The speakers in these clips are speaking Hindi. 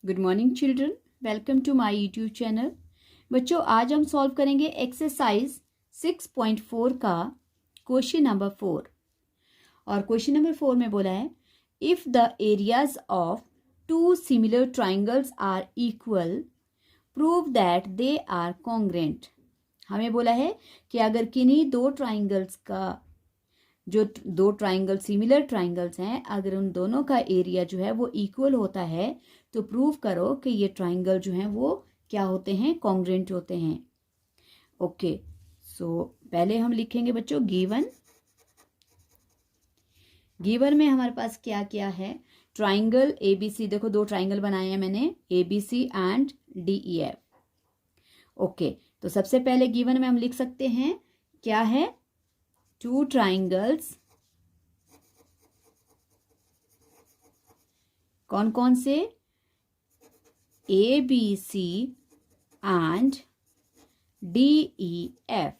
Good morning children, welcome to my YouTube channel. बच्चों, आज हम सॉल्व करेंगे एक्सरसाइज 6.4 का क्वेश्चन नंबर 4। और क्वेश्चन नंबर 4 में बोला है, if the areas of two similar triangles are equal prove that they are congruent. हमें बोला है कि अगर किन्हीं दो ट्राइंगल्स का जो दो ट्राइंगल सिमिलर ट्राइंगल्स हैं, अगर उन दोनों का एरिया जो है वो इक्वल होता है तो प्रूव करो कि ये ट्राइंगल जो हैं वो क्या होते हैं, कॉन्ग्रेंट होते हैं। ओके, सो पहले हम लिखेंगे बच्चों गिवन में हमारे पास क्या क्या है। ट्राइंगल ABC, देखो दो ट्राइंगल बनाए हैं मैंने, ABC एंड DEF। ओके, तो सबसे पहले गिवन में हम लिख सकते हैं क्या है, टू ट्राइंगल्स। कौन कौन से? ABC and DEF।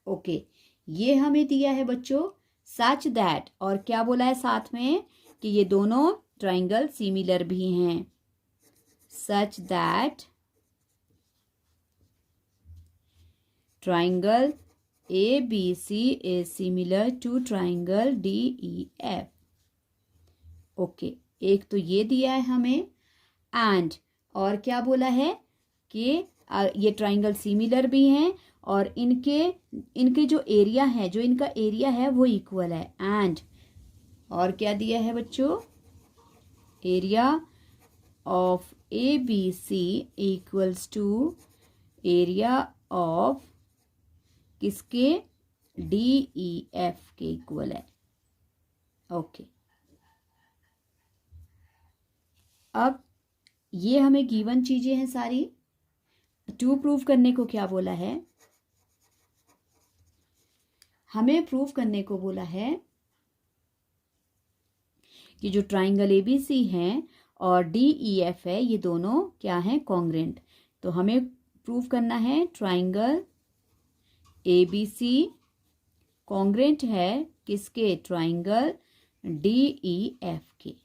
ओके, ये हमें दिया है बच्चों सच दैट, और क्या बोला है साथ में कि ये दोनों ट्राइंगल सिमिलर भी हैं। Such that triangle ABC is similar to triangle DEF। Okay, एक तो ये दिया है हमें, एंड और क्या बोला है कि ये ट्राइंगल सिमिलर भी हैं और इनके जो एरिया है, जो इनका एरिया है वो इक्वल है। एंड और क्या दिया है बच्चों, area of ABC equals to area of किसके, DEF के इक्वल है। ओके, अब ये हमें गिवन चीजें हैं सारी। टू प्रूव करने को क्या बोला है, हमें प्रूव करने को बोला है कि जो ट्राइंगल ABC है और DEF है, ये दोनों क्या हैं, कॉन्ग्रेंट। तो हमें प्रूव करना है ट्राइंगल ABC कॉन्ग्रेंट है किसके, ट्राइंगल DEF के।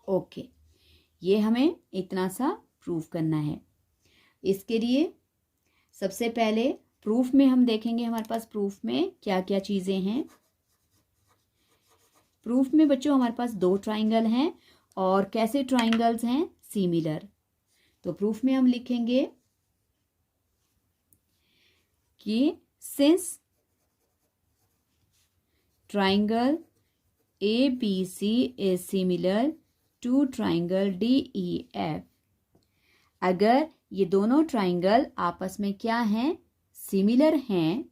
ओके, ये हमें इतना सा प्रूफ करना है। इसके लिए सबसे पहले प्रूफ में हम देखेंगे हमारे पास प्रूफ में क्या क्या चीजें हैं। प्रूफ में बच्चों हमारे पास दो ट्राइंगल हैं और कैसे ट्राइंगल्स हैं, सिमिलर। तो प्रूफ में हम लिखेंगे कि since triangle ABC is similar to triangle DEF, अगर ये दोनों ट्राइंगल आपस में क्या हैं, सिमिलर हैं,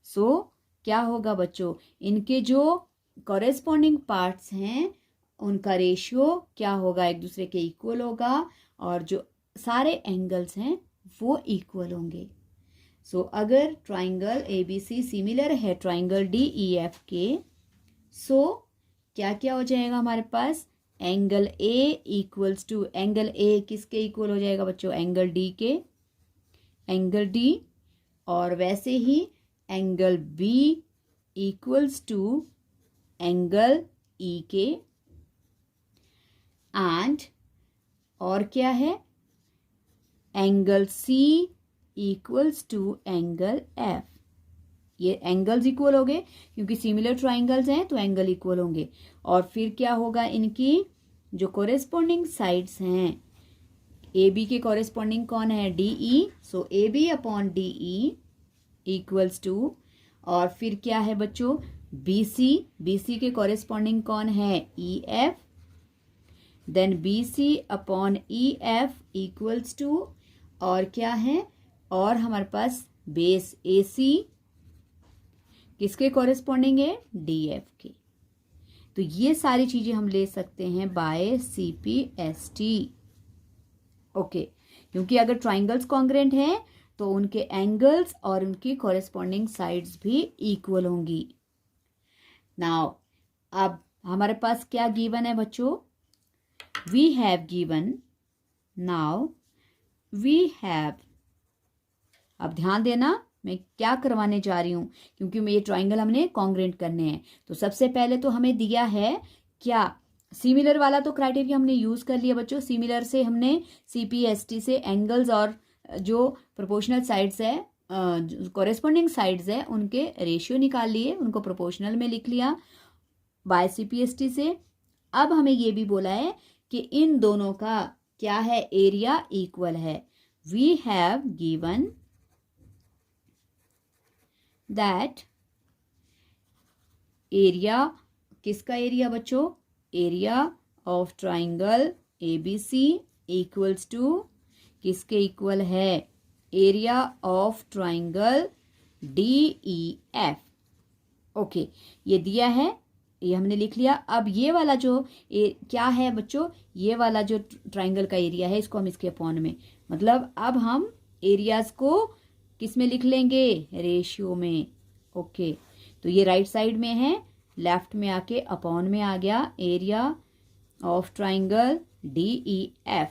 सो क्या होगा बच्चों, इनके जो कॉरेस्पॉन्डिंग पार्ट्स हैं उनका रेशियो क्या होगा, एक दूसरे के इक्वल होगा और जो सारे एंगल्स हैं वो इक्वल होंगे। सो अगर ट्राइंगल ABC सिमिलर है ट्राइंगल DEF के, सो क्या क्या हो जाएगा हमारे पास, angle A equals to angle A किसके इक्वल हो जाएगा बच्चों, एंगल D के, एंगल D, और वैसे ही angle B equals to angle E के, एंड और क्या है, angle C equals to angle F। ये एंगल्स इक्वल हो गए क्योंकि सिमिलर ट्राइंगल्स हैं तो एंगल इक्वल होंगे। और फिर क्या होगा, इनकी जो कोरेस्पॉन्डिंग साइड्स हैं, AB के कोरेस्पॉन्डिंग कौन है, DE, so AB upon DE equals to, और फिर क्या है बच्चों, BC के कोरेस्पॉन्डिंग कौन है, EF, then BC upon EF equals to, और क्या है, और हमारे पास बेस AC किसके कॉरेस्पॉन्डिंग है, DF के। तो ये सारी चीजें हम ले सकते हैं बाय CPST। ओके, क्योंकि अगर ट्राइंगल्स कॉन्ग्रेंट हैं तो उनके एंगल्स और उनकी कॉरेस्पॉन्डिंग साइड्स भी इक्वल होंगी। नाउ अब हमारे पास क्या गिवन है बच्चों, we have given, now we have, अब ध्यान देना मैं क्या करवाने जा रही हूं, क्योंकि ये ट्राइंगल हमने कॉन्ग्रेंट करने हैं। तो सबसे पहले तो हमें दिया है क्या, सिमिलर वाला तो क्राइटेरिया हमने यूज कर लिया बच्चों। सिमिलर से हमने CPST से एंगल्स और जो प्रोपोर्शनल साइड्स है, कॉरेस्पॉन्डिंग साइड्स है, उनके रेशियो निकाल लिए, उनको प्रोपोर्शनल में लिख लिया बाय CPST से। अब हमें ये भी बोला है कि इन दोनों का क्या है, एरिया इक्वल है। We have given that area, किसका एरिया बच्चों, area of triangle ABC equals to, किसके इक्वल है, area of triangle DEF। Okay, ये दिया है, ये हमने लिख लिया। अब ये वाला जो क्या है बच्चों, ये वाला जो ट्राइंगल का एरिया है, इसको हम इसके अपॉन में, मतलब अब हम एरियाज को किस में लिख लेंगे, रेशियो में। ओके, तो ये राइट साइड में है, लेफ्ट में आके अपॉन में आ गया, area of triangle DEF।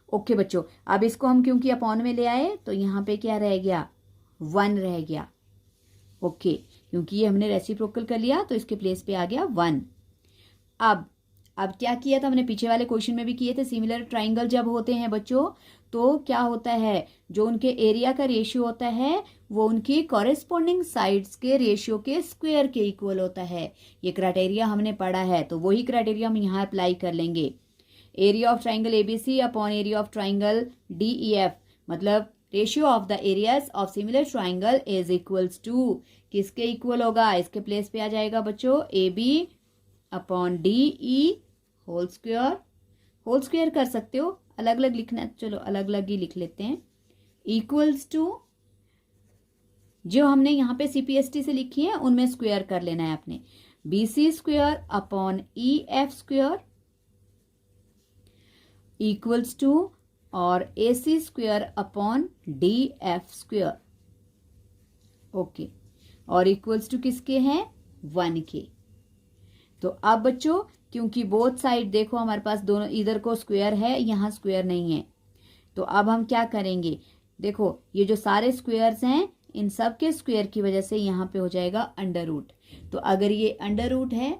Okay बच्चों, अब इसको हम क्योंकि अपॉन में ले आए तो यहाँ पे क्या रह गया, 1 रह गया। ओके, क्योंकि ये हमने रेसिप्रोकल कर लिया तो इसके प्लेस पे आ गया 1। अब क्या किया था हमने, पीछे वाले क्वेश्चन में भी किए थे, सिमिलर ट्राइंगल जब होते हैं बच्चों तो क्या होता है, जो उनके एरिया का रेशियो होता है वो उनकी कॉरेस्पॉन्डिंग साइड्स के रेशियो के स्क्वायर के इक्वल होता है। ये क्राइटेरिया हमने पढ़ा है, तो वही क्राइटेरिया हम यहाँ अप्लाई कर लेंगे। Area of triangle ABC upon area of triangle DEF, मतलब ratio of the areas of similar triangle is equals to, किसके इक्वल होगा, इसके प्लेस पे आ जाएगा बच्चों AB upon DE whole square. Whole square कर सकते हो, अलग अलग लिखना, चलो अलग अलग ही लिख लेते हैं, इक्वल्स टू, जो हमने यहाँ पे CPST से लिखी है उनमें स्क्वायर कर लेना है अपने, BC square upon EF square equals to, और AC square upon DF square. Okay, और इक्वल्स टू किसके हैं, 1 के। तो अब बच्चों क्योंकि बोथ साइड देखो हमारे पास दोनों, इधर को स्क्वायर है, यहाँ स्क्वायर नहीं है, तो अब हम क्या करेंगे, देखो ये जो सारे स्क्वायर्स हैं इन सब के स्क्वायर की वजह से यहाँ पे हो जाएगा अंडर रूट। तो अगर ये अंडर रूट है,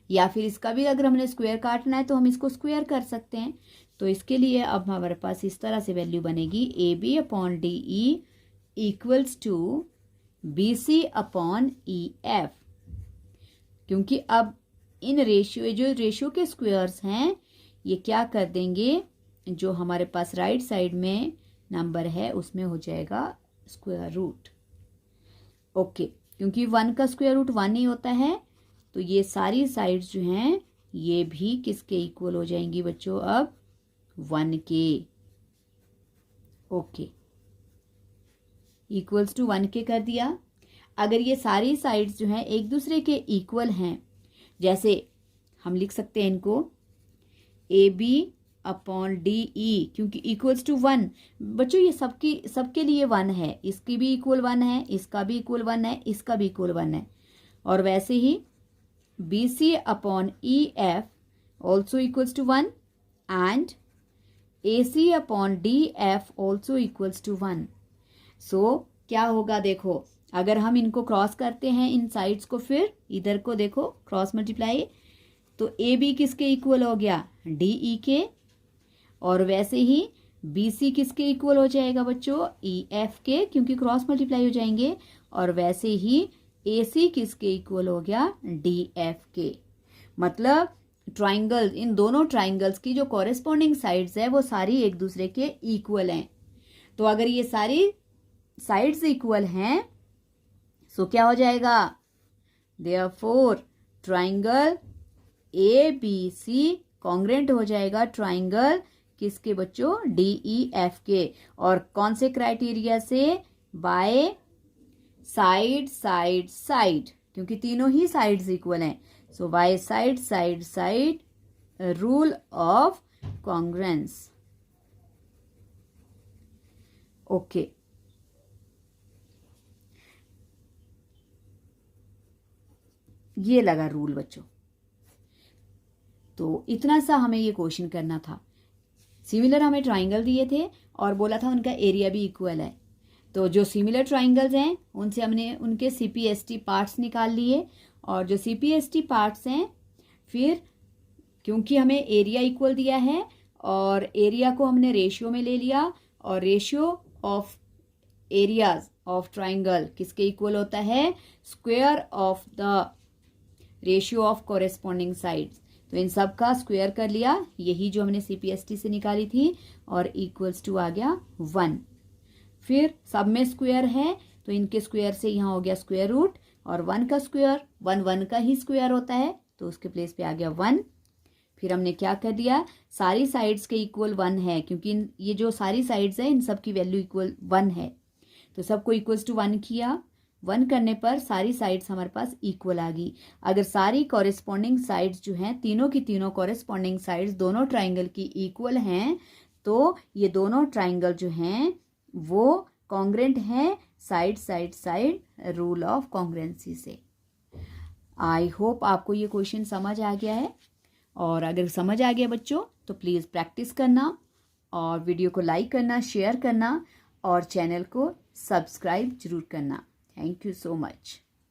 या फिर इसका भी अगर हमने स्क्वायर काटना है तो हम इसको स्क्वायर कर सकते हैं। तो इसके लिए अब हमारे पास इस तरह से वैल्यू बनेगी, AB upon DE equals to BC upon EF, क्योंकि अब इन रेशियो, जो रेशियो के स्क्वायर्स हैं ये क्या कर देंगे, जो हमारे पास राइट साइड में नंबर है उसमें हो जाएगा स्क्वायर रूट। ओके, क्योंकि 1 का स्क्वायर रूट 1 ही होता है, तो ये सारी साइड्स जो हैं ये भी किसके इक्वल हो जाएंगी बच्चों, अब 1 के। ओके, इक्वल्स टू 1 के कर दिया। अगर ये सारी साइड्स जो हैं एक दूसरे के इक्वल हैं, जैसे हम लिख सकते हैं इनको AB अपॉन DE, क्योंकि इक्वल्स टू 1 बच्चों, ये सबके लिए 1 है, इसकी भी इक्वल 1 है, इसका भी इक्वल 1 है, इसका भी इक्वल 1 है। और वैसे ही BC upon EF also equals to 1 and AC upon DF also equals to 1। So क्या होगा, देखो अगर हम इनको क्रॉस करते हैं इन साइड्स को, फिर इधर को देखो क्रॉस मल्टीप्लाई, तो AB किसके इक्वल हो गया, DE के, और वैसे ही BC किसके इक्वल हो जाएगा बच्चों, EF के, क्योंकि क्रॉस मल्टीप्लाई हो जाएंगे, और वैसे ही AC किसके इक्वल हो गया, DF के। मतलब ट्राइंगल, इन दोनों ट्राइंगल्स की जो कॉरेस्पॉन्डिंग साइड्स है वो सारी एक दूसरे के इक्वल हैं। तो अगर ये सारी साइड्स इक्वल हैं सो क्या हो जाएगा, देयरफॉर ट्राइंगल ABC कॉन्ग्रेंट हो जाएगा ट्राइंगल किसके बच्चों, DEF के। और कौन से क्राइटेरिया से, बाय साइड साइड साइड, क्योंकि तीनों ही साइड्स इक्वल हैं, so by side side side rule of congruence. Okay, ये लगा रूल बच्चों। तो इतना सा हमें ये क्वेश्चन करना था। सिमिलर हमें ट्राइंगल दिए थे और बोला था उनका एरिया भी इक्वल है। तो जो सिमिलर ट्राइंगल्स हैं उनसे हमने उनके CPST पार्ट्स निकाल लिए, और जो CPST पार्ट्स हैं फिर क्योंकि हमें एरिया इक्वल दिया है और एरिया को हमने रेशियो में ले लिया, और ratio of areas of triangle किसके इक्वल होता है? Square of the ratio of corresponding sides. तो इन सब का स्क्वायर कर लिया, यही जो हमने CPST से निकाली थी, और इक्वल्स टू आ गया 1। फिर सब में स्क्वायर है तो इनके स्क्वायर से यहाँ हो गया स्क्वायर रूट, और 1 का स्क्वायर 1 का ही स्क्वायर होता है, तो उसके प्लेस पे आ गया 1। फिर हमने क्या कर दिया, सारी साइड्स के इक्वल 1 है, क्योंकि ये जो सारी साइड्स है इन सब की वैल्यू इक्वल 1 है, तो सबको इक्वल्स टू 1 किया। 1 करने पर सारी साइड्स हमारे पास इक्वल आ गई। अगर सारी कॉरेस्पॉन्डिंग साइड्स जो हैं, तीनों की तीनों कॉरेस्पॉन्डिंग साइड्स दोनों ट्राइंगल की इक्वल हैं, तो ये दोनों ट्राइंगल जो हैं वो कॉन्ग्रेंट हैं side side side rule of congruency से। आई होप आपको ये क्वेश्चन समझ आ गया है, और अगर समझ आ गया बच्चों तो प्लीज़ प्रैक्टिस करना, और वीडियो को लाइक करना, शेयर करना, और चैनल को सब्सक्राइब जरूर करना। Thank you so much.